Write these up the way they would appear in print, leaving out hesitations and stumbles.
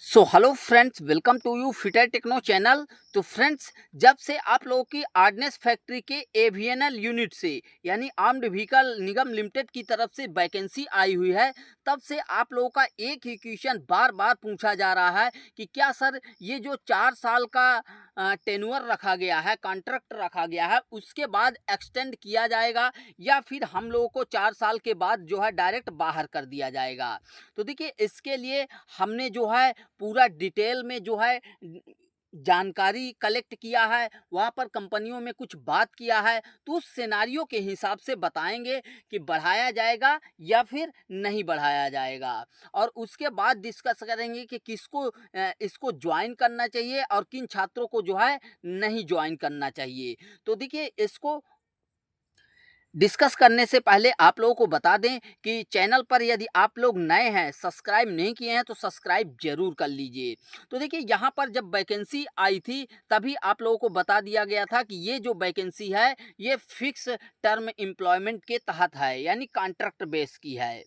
So hello friends, welcome to U Fitter Techno channel. तो friends, जब से आप लोगों की आर्डनेस फैक्ट्री के एवीएनएल यूनिट से यानी आर्म्ड व्हीकल निगम लिमिटेड की तरफ से वैकेंसी आई हुई है, तब से आप लोगों का एक ही क्वेश्चन बार बार पूछा जा रहा है कि क्या सर ये जो 4 साल का टेन्योर रखा गया है, कॉन्ट्रैक्ट रखा गया है, उसके बाद एक्सटेंड किया जाएगा या फिर हम लोगों को 4 साल के बाद जो है डायरेक्ट बाहर कर दिया जाएगा। तो देखिए, इसके लिए हमने जो है पूरा डिटेल में जो है जानकारी कलेक्ट किया है, वहाँ पर कंपनियों में कुछ बात किया है, तो उस सिनेरियो के हिसाब से बताएंगे कि बढ़ाया जाएगा या फिर नहीं बढ़ाया जाएगा। और उसके बाद डिस्कस करेंगे कि किसको इसको ज्वाइन करना चाहिए और किन छात्रों को जो है नहीं ज्वाइन करना चाहिए। तो देखिए, इसको डिस्कस करने से पहले आप लोगों को बता दें कि चैनल पर यदि आप लोग नए हैं, सब्सक्राइब नहीं किए हैं, तो सब्सक्राइब जरूर कर लीजिए। तो देखिए, यहाँ पर जब वैकेंसी आई थी तभी आप लोगों को बता दिया गया था कि ये जो वैकेंसी है ये फिक्स टर्म एम्प्लॉयमेंट के तहत है, यानी कॉन्ट्रैक्ट बेस की है,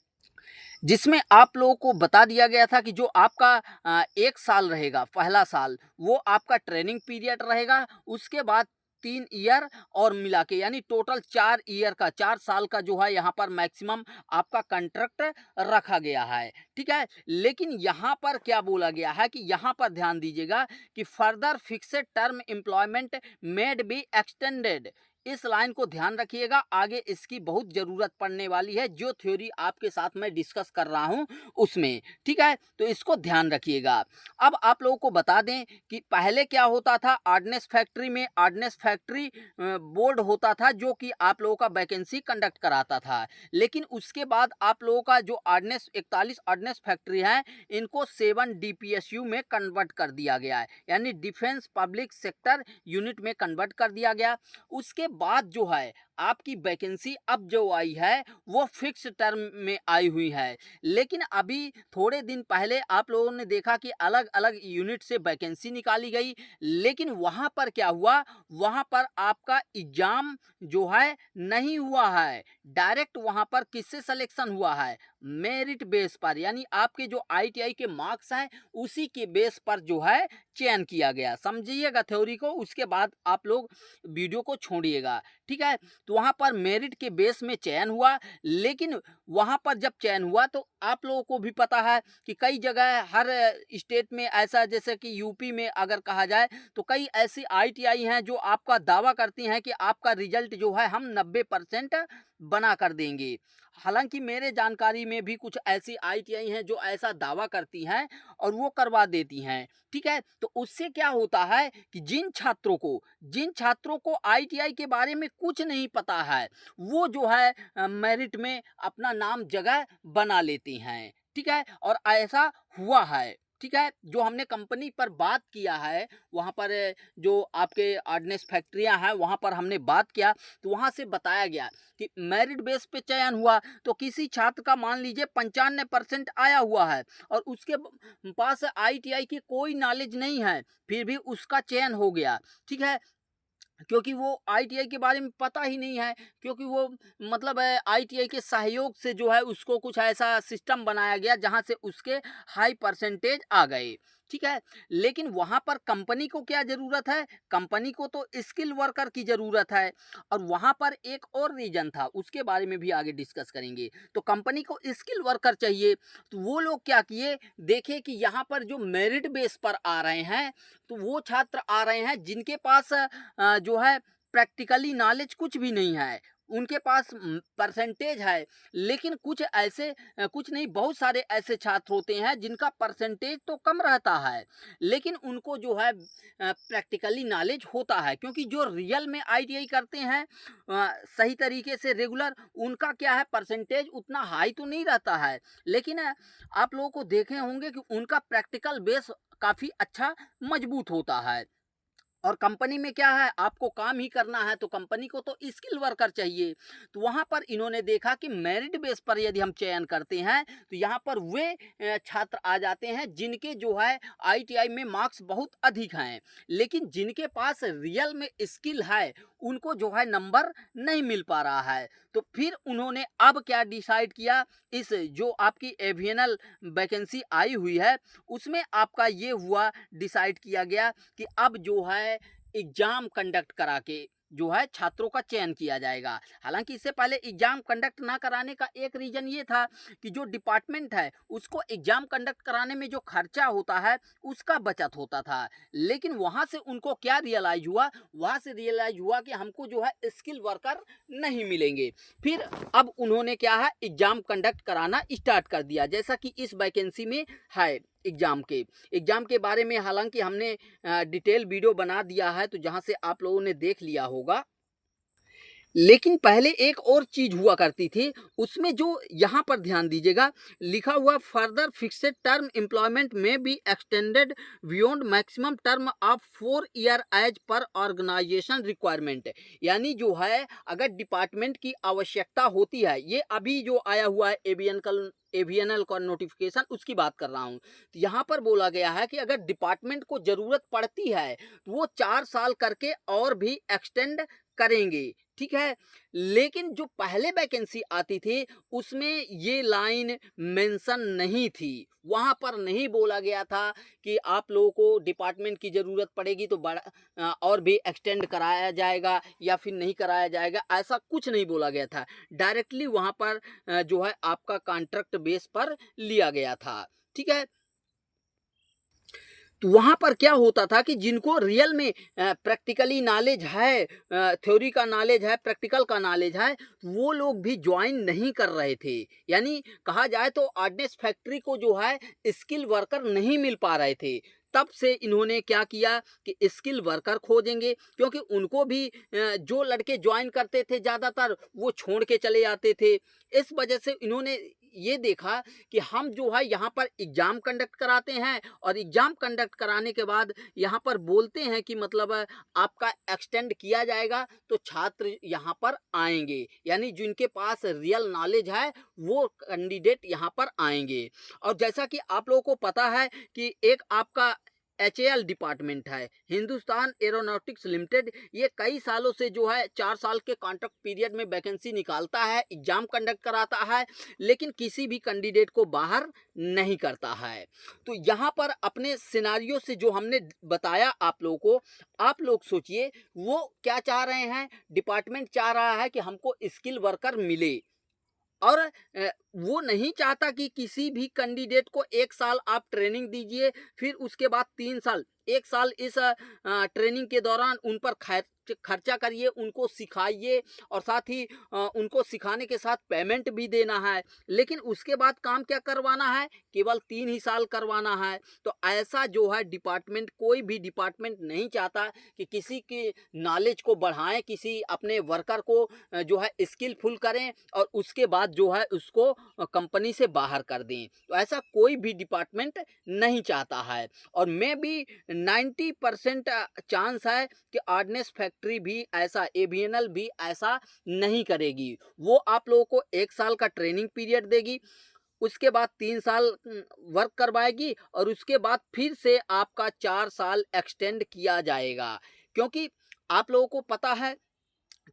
जिसमें आप लोगों को बता दिया गया था कि जो आपका 1 साल रहेगा, पहला साल वो आपका ट्रेनिंग पीरियड रहेगा। उसके बाद 3 ईयर और मिला के यानी टोटल 4 ईयर का, 4 साल का जो है यहाँ पर मैक्सिमम आपका कॉन्ट्रैक्ट रखा गया है। ठीक है, लेकिन यहाँ पर क्या बोला गया है कि यहाँ पर ध्यान दीजिएगा कि further fixed term employment made be extended. इस लाइन को ध्यान रखिएगा, आगे इसकी बहुत ज़रूरत पड़ने वाली है, जो थ्योरी आपके साथ मैं डिस्कस कर रहा हूँ उसमें। ठीक है, तो इसको ध्यान रखिएगा। अब आप लोगों को बता दें कि पहले क्या होता था, आर्डनेस फैक्ट्री में आर्डनेस फैक्ट्री बोर्ड होता था जो कि आप लोगों का वैकेंसी कंडक्ट कराता था। लेकिन उसके बाद आप लोगों का जो आर्डनेस 41 आर्डनेस फैक्ट्री है, इनको 7 डीपीएसयू में कन्वर्ट कर दिया गया है, यानी डिफेंस पब्लिक सेक्टर यूनिट में कन्वर्ट कर दिया गया। उसके बाद जो है आपकी वैकेंसी अब जो आई है वो फिक्स टर्म में आई हुई है। लेकिन अभी थोड़े दिन पहले आप लोगों ने देखा कि अलग अलग यूनिट से वैकेंसी निकाली गई, लेकिन वहाँ पर क्या हुआ, वहाँ पर आपका एग्जाम जो है नहीं हुआ है, डायरेक्ट वहाँ पर किससे सिलेक्शन हुआ है, मेरिट बेस पर, यानी आपके जो आईटीआई के मार्क्स हैं उसी के बेस पर जो है चयन किया गया। समझिएगा थ्योरी को, उसके बाद आप लोग वीडियो को छोड़िएगा। ठीक है, तो वहाँ पर मेरिट के बेस में चयन हुआ, लेकिन वहाँ पर जब चयन हुआ तो आप लोगों को भी पता है कि कई जगह हर स्टेट में ऐसा, जैसे कि यूपी में अगर कहा जाए तो कई ऐसी आईटीआई हैं जो आपका दावा करती हैं कि आपका रिजल्ट जो है हम 90% बना कर देंगे। हालांकि मेरे जानकारी में भी कुछ ऐसी आईटीआई हैं जो ऐसा दावा करती हैं और वो करवा देती हैं। ठीक है, तो उससे क्या होता है कि जिन छात्रों को आईटीआई के बारे में कुछ नहीं पता है, वो जो है मेरिट में अपना नाम जगह बना लेती हैं। ठीक है, और ऐसा हुआ है। ठीक है, जो हमने कंपनी पर बात किया है, वहाँ पर जो आपके आर्डनेस फैक्ट्रियाँ हैं वहाँ पर हमने बात किया, तो वहाँ से बताया गया कि मेरिट बेस पे चयन हुआ, तो किसी छात्र का मान लीजिए 95% आया हुआ है और उसके पास आईटीआई की कोई नॉलेज नहीं है, फिर भी उसका चयन हो गया। ठीक है, क्योंकि वो आईटीआई के बारे में पता ही नहीं है, क्योंकि वो मतलब आईटीआई के सहयोग से जो है उसको कुछ ऐसा सिस्टम बनाया गया जहाँ से उसके हाई परसेंटेज आ गए। ठीक है, लेकिन वहाँ पर कंपनी को क्या ज़रूरत है, कंपनी को तो स्किल वर्कर की ज़रूरत है। और वहाँ पर एक और रीज़न था, उसके बारे में भी आगे डिस्कस करेंगे। तो कंपनी को स्किल वर्कर चाहिए, तो वो लोग क्या किए, देखे कि यहाँ पर जो मेरिट बेस पर आ रहे हैं, तो वो छात्र आ रहे हैं जिनके पास जो है प्रैक्टिकली नॉलेज कुछ भी नहीं है, उनके पास परसेंटेज है, लेकिन कुछ ऐसे कुछ नहीं, बहुत सारे ऐसे छात्र होते हैं जिनका परसेंटेज तो कम रहता है, लेकिन उनको जो है प्रैक्टिकली नॉलेज होता है, क्योंकि जो रियल में आईटीआई करते हैं सही तरीके से रेगुलर, उनका क्या है, परसेंटेज उतना हाई तो नहीं रहता है, लेकिन आप लोगों को देखे होंगे कि उनका प्रैक्टिकल बेस काफ़ी अच्छा मजबूत होता है। और कंपनी में क्या है, आपको काम ही करना है, तो कंपनी को तो स्किल वर्कर चाहिए। तो वहाँ पर इन्होंने देखा कि मेरिट बेस पर यदि हम चयन करते हैं तो यहाँ पर वे छात्र आ जाते हैं जिनके जो है आईटीआई में मार्क्स बहुत अधिक हैं, लेकिन जिनके पास रियल में स्किल है उनको जो है नंबर नहीं मिल पा रहा है। तो फिर उन्होंने अब क्या डिसाइड किया, इस जो आपकी एवियनल वैकेंसी आई हुई है उसमें आपका ये हुआ, डिसाइड किया गया कि अब जो है एग्ज़ाम कंडक्ट करा के जो है छात्रों का चयन किया जाएगा। हालांकि इससे पहले एग्ज़ाम कंडक्ट ना कराने का एक रीज़न ये था कि जो डिपार्टमेंट है उसको एग्ज़ाम कंडक्ट कराने में जो खर्चा होता है उसका बचत होता था। लेकिन वहाँ से उनको क्या रियलाइज़ हुआ, वहाँ से रियलाइज़ हुआ कि हमको जो है स्किल वर्कर नहीं मिलेंगे। फिर अब उन्होंने क्या है, एग्ज़ाम कंडक्ट कराना स्टार्ट कर दिया, जैसा कि इस वैकेंसी में है। एग्ज़ाम के बारे में हालांकि हमने डिटेल वीडियो बना दिया है, तो जहां से आप लोगों ने देख लिया होगा। लेकिन पहले एक और चीज़ हुआ करती थी, उसमें जो यहाँ पर ध्यान दीजिएगा, लिखा हुआ फर्दर फिक्सेड टर्म एम्प्लॉयमेंट में be extended beyond maximum term of 4 year as per organisation requirement. यानी जो है अगर डिपार्टमेंट की आवश्यकता होती है, ये अभी जो आया हुआ है एवियनल का नोटिफिकेशन, उसकी बात कर रहा हूँ। तो यहाँ पर बोला गया है कि अगर डिपार्टमेंट को ज़रूरत पड़ती है तो वो 4 साल करके और भी एक्सटेंड करेंगे, ठीक है। लेकिन जो पहले वैकेंसी आती थी उसमें ये लाइन मेंशन नहीं थी, वहाँ पर नहीं बोला गया था कि आप लोगों को डिपार्टमेंट की ज़रूरत पड़ेगी तो बड़ा और भी एक्सटेंड कराया जाएगा या फिर नहीं कराया जाएगा, ऐसा कुछ नहीं बोला गया था। डायरेक्टली वहाँ पर जो है आपका कॉन्ट्रैक्ट बेस पर लिया गया था, ठीक है। तो वहाँ पर क्या होता था कि जिनको रियल में प्रैक्टिकली नॉलेज है, थ्योरी का नॉलेज है, प्रैक्टिकल का नॉलेज है, वो लोग भी ज्वाइन नहीं कर रहे थे। यानी कहा जाए तो ऑर्डिनेंस फैक्ट्री को जो है स्किल वर्कर नहीं मिल पा रहे थे। तब से इन्होंने क्या किया कि स्किल वर्कर खोजेंगे, क्योंकि उनको भी जो लड़के ज्वाइन करते थे ज़्यादातर वो छोड़ के चले जाते थे। इस वजह से इन्होंने ये देखा कि हम जो है यहाँ पर एग्ज़ाम कंडक्ट कराते हैं और एग्ज़ाम कंडक्ट कराने के बाद यहाँ पर बोलते हैं कि मतलब आपका एक्सटेंड किया जाएगा, तो छात्र यहाँ पर आएंगे, यानी जिनके पास रियल नॉलेज है वो कैंडिडेट यहाँ पर आएंगे। और जैसा कि आप लोगों को पता है कि एक आपका एचएएल डिपार्टमेंट है, हिंदुस्तान एरोनॉटिक्स लिमिटेड, ये कई सालों से जो है 4 साल के कॉन्ट्रैक्ट पीरियड में वैकेंसी निकालता है, एग्ज़ाम कंडक्ट कराता है, लेकिन किसी भी कैंडिडेट को बाहर नहीं करता है। तो यहाँ पर अपने सिनारियो से जो हमने बताया आप लोगों को, आप लोग सोचिए वो क्या चाह रहे हैं। डिपार्टमेंट चाह रहा है कि हमको स्किल वर्कर मिले, और वो नहीं चाहता कि किसी भी कैंडिडेट को 1 साल आप ट्रेनिंग दीजिए, फिर उसके बाद 3 साल, 1 साल इस ट्रेनिंग के दौरान उन पर खर्चा करिए, उनको सिखाइए और साथ ही उनको सिखाने के साथ पेमेंट भी देना है, लेकिन उसके बाद काम क्या करवाना है, केवल 3 ही साल करवाना है। तो ऐसा जो है डिपार्टमेंट, कोई भी डिपार्टमेंट नहीं चाहता कि किसी की नॉलेज को बढ़ाएं, किसी अपने वर्कर को जो है स्किलफुल करें और उसके बाद जो है उसको कंपनी से बाहर कर दें। तो ऐसा कोई भी डिपार्टमेंट नहीं चाहता है। और मैं भी 90% चांस है कि ऑर्डिनेंस फैक्ट्री भी ऐसा, एबीएनएल भी ऐसा नहीं करेगी। वो आप लोगों को 1 साल का ट्रेनिंग पीरियड देगी, उसके बाद 3 साल वर्क करवाएगी और उसके बाद फिर से आपका 4 साल एक्सटेंड किया जाएगा। क्योंकि आप लोगों को पता है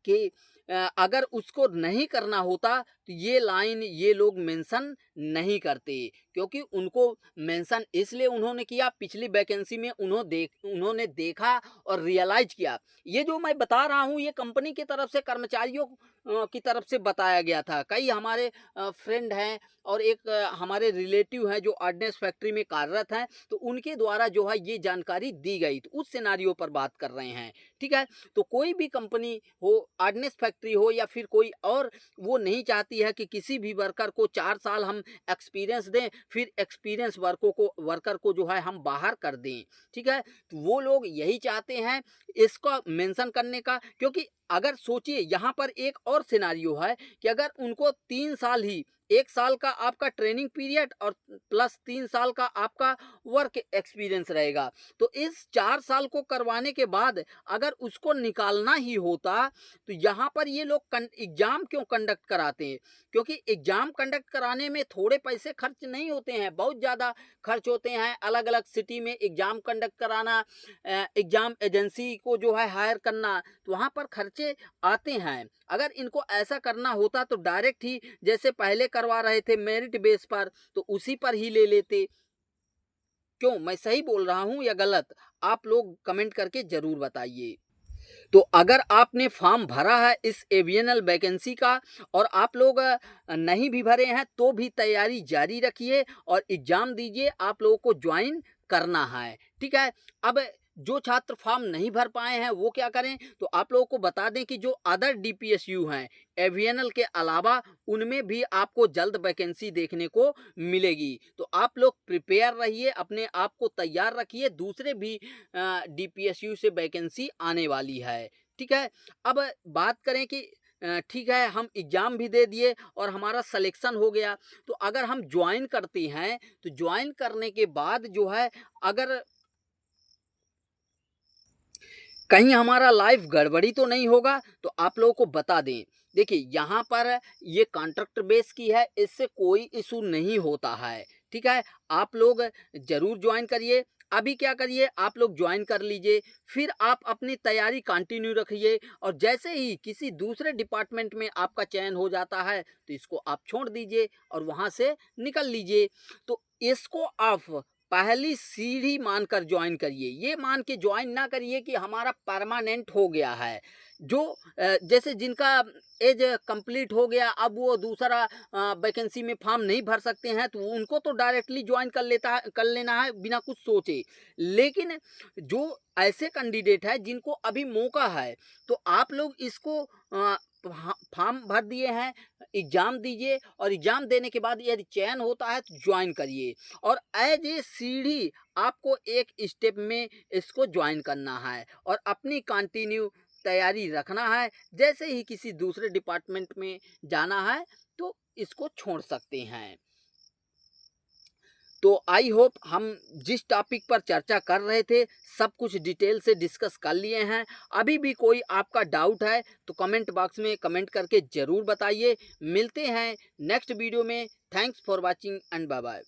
कि अगर उसको नहीं करना होता तो ये लाइन ये लोग मेंशन नहीं करते, क्योंकि उनको मेंशन इसलिए उन्होंने किया, पिछली वैकेंसी में उन्होंने देखा और रियलाइज किया। ये जो मैं बता रहा हूँ ये कंपनी की तरफ से, कर्मचारियों की तरफ से बताया गया था। कई हमारे फ्रेंड हैं और एक हमारे रिलेटिव हैं जो ऑर्डिनेंस फैक्ट्री में कार्यरत हैं, तो उनके द्वारा जो है ये जानकारी दी गई, तो उस सिनारियो पर बात कर रहे हैं, ठीक है। तो कोई भी कंपनी हो, ऑर्डिनेंस फैक्ट्री हो या फिर कोई और, वो नहीं चाहती है कि किसी भी वर्कर को 4 साल हम एक्सपीरियंस दें, फिर एक्सपीरियंस वर्कर को जो है हम बाहर कर दें, ठीक है। तो वो लोग यही चाहते हैं इसको मेंशन करने का। क्योंकि अगर सोचिए यहाँ पर एक और सिनारियो है कि अगर उनको 3 साल ही, 1 साल का आपका ट्रेनिंग पीरियड और प्लस 3 साल का आपका वर्क एक्सपीरियंस रहेगा। तो इस 4 साल को करवाने के बाद अगर उसको निकालना ही होता तो यहाँ पर ये लोग एग्ज़ाम क्यों कंडक्ट कराते हैं? क्योंकि एग्ज़ाम कंडक्ट कराने में थोड़े पैसे खर्च नहीं होते हैं, बहुत ज़्यादा खर्च होते हैं। अलग-अलग सिटी में एग्ज़ाम कंडक्ट कराना, एग्ज़ाम एजेंसी को जो है हायर करना, तो वहाँ पर खर्चे आते हैं। अगर इनको ऐसा करना होता तो डायरेक्ट ही जैसे पहले करवा रहे थे मेरिट बेस पर, तो उसी पर ही ले लेते। क्यों मैं सही बोल रहा हूँ या गलत? आप लोग कमेंट करके ज़रूर बताइए। तो अगर आपने फॉर्म भरा है इस एवीएनएल वैकेंसी का और आप लोग नहीं भी भरे हैं तो भी तैयारी जारी रखिए और एग्ज़ाम दीजिए, आप लोगों को ज्वाइन करना है, ठीक है। अब जो छात्र फॉर्म नहीं भर पाए हैं वो क्या करें, तो आप लोगों को बता दें कि जो अदर डीपीएसयू हैं एवीएनएल के अलावा, उनमें भी आपको जल्द वैकेंसी देखने को मिलेगी। तो आप लोग प्रिपेयर रहिए, अपने आप को तैयार रखिए, दूसरे भी डीपीएसयू से वैकेंसी आने वाली है, ठीक है। अब बात करें कि ठीक है हम एग्ज़ाम भी दे दिए और हमारा सिलेक्शन हो गया, तो अगर हम ज्वाइन करते हैं तो ज्वाइन करने के बाद जो है अगर कहीं हमारा लाइफ गड़बड़ी तो नहीं होगा, तो आप लोगों को बता दें। देखिए यहाँ पर ये कॉन्ट्रैक्ट बेस की है, इससे कोई इशू नहीं होता है, ठीक है। आप लोग ज़रूर ज्वाइन करिए। अभी क्या करिए, आप लोग ज्वाइन कर लीजिए, फिर आप अपनी तैयारी कंटिन्यू रखिए और जैसे ही किसी दूसरे डिपार्टमेंट में आपका चयन हो जाता है तो इसको आप छोड़ दीजिए और वहाँ से निकल लीजिए। तो इसको आप पहली सीढ़ी मानकर ज्वाइन करिए, ये मान के ज्वाइन ना करिए कि हमारा परमानेंट हो गया है। जो जैसे जिनका एज कंप्लीट हो गया, अब वो दूसरा वैकेंसी में फॉर्म नहीं भर सकते हैं, तो उनको तो डायरेक्टली ज्वाइन कर लेना है बिना कुछ सोचे। लेकिन जो ऐसे कैंडिडेट हैं जिनको अभी मौका है, तो आप लोग इसको फॉर्म भर दिए हैं, एग्ज़ाम दीजिए और एग्ज़ाम देने के बाद यदि चयन होता है तो ज्वाइन करिए और एज ए सीढ़ी आपको एक स्टेप में इसको ज्वाइन करना है और अपनी कंटिन्यू तैयारी रखना है। जैसे ही किसी दूसरे डिपार्टमेंट में जाना है तो इसको छोड़ सकते हैं। तो आई होप हम जिस टॉपिक पर चर्चा कर रहे थे सब कुछ डिटेल से डिस्कस कर लिए हैं। अभी भी कोई आपका डाउट है तो कमेंट बॉक्स में कमेंट करके ज़रूर बताइए। मिलते हैं नेक्स्ट वीडियो में। Thanks for watching and bye bye.